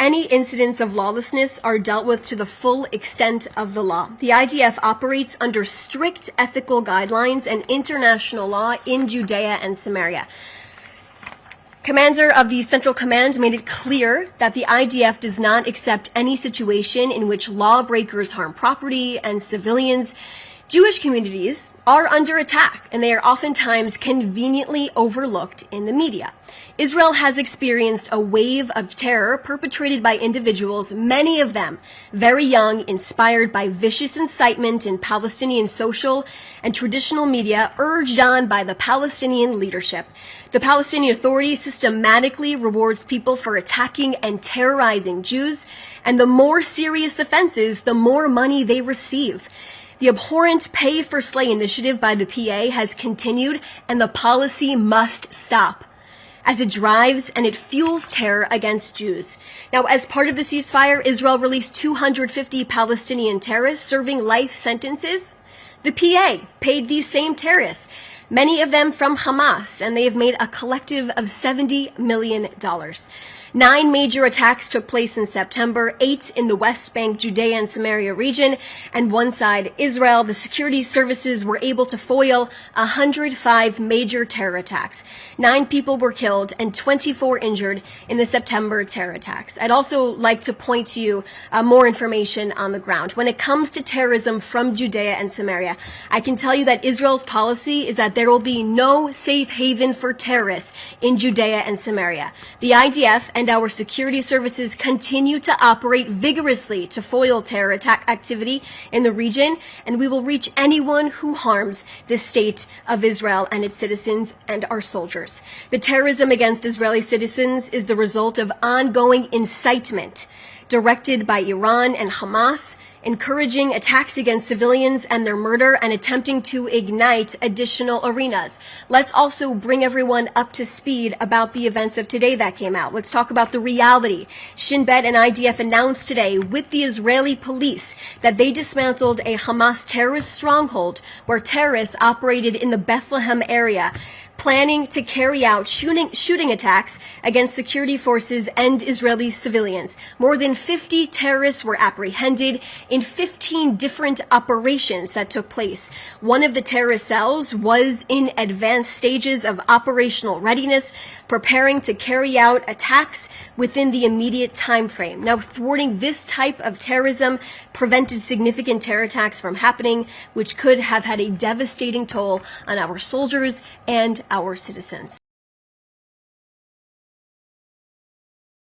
Any incidents of lawlessness are dealt with to the full extent of the law. The IDF operates under strict ethical guidelines and international law in Judea and Samaria. Commander of the Central Command made it clear that the IDF does not accept any situation in which lawbreakers harm property and civilians. Jewish communities are under attack, and they are oftentimes conveniently overlooked in the media. Israel has experienced a wave of terror perpetrated by individuals, many of them very young, inspired by vicious incitement in Palestinian social and traditional media, urged on by the Palestinian leadership. The Palestinian Authority systematically rewards people for attacking and terrorizing Jews, and the more serious offenses, the more money they receive. The abhorrent pay-for-slay initiative by the PA has continued, and the policy must stop, as it drives and it fuels terror against Jews. Now, as part of the ceasefire, Israel released 250 Palestinian terrorists serving life sentences. The PA paid these same terrorists, many of them from Hamas, and they have made a collective of $70 million. 9 major attacks took place in September, 8 in the West Bank, Judea and Samaria region, and one side, Israel. The security services were able to foil 105 major terror attacks. 9 people were killed and 24 injured in the September terror attacks. I'd also like to point to you more information on the ground. When it comes to terrorism from Judea and Samaria, I can tell you that Israel's policy is that there will be no safe haven for terrorists in Judea and Samaria. The IDF and our security services continue to operate vigorously to foil terror attack activity in the region, and we will reach anyone who harms the state of Israel and its citizens and our soldiers. The terrorism against Israeli citizens is the result of ongoing incitement directed by Iran and Hamas, encouraging attacks against civilians and their murder and attempting to ignite additional arenas. Let's also bring everyone up to speed about the events of today that came out. Let's talk about the reality. Shin Bet and IDF announced today with the Israeli police that they dismantled a Hamas terrorist stronghold where terrorists operated in the Bethlehem area, planning to carry out shooting attacks against security forces and Israeli civilians. More than 50 terrorists were apprehended in 15 different operations that took place. One of the terrorist cells was in advanced stages of operational readiness, preparing to carry out attacks within the immediate time frame. Now, thwarting this type of terrorism prevented significant terror attacks from happening, which could have had a devastating toll on our soldiers and our citizens.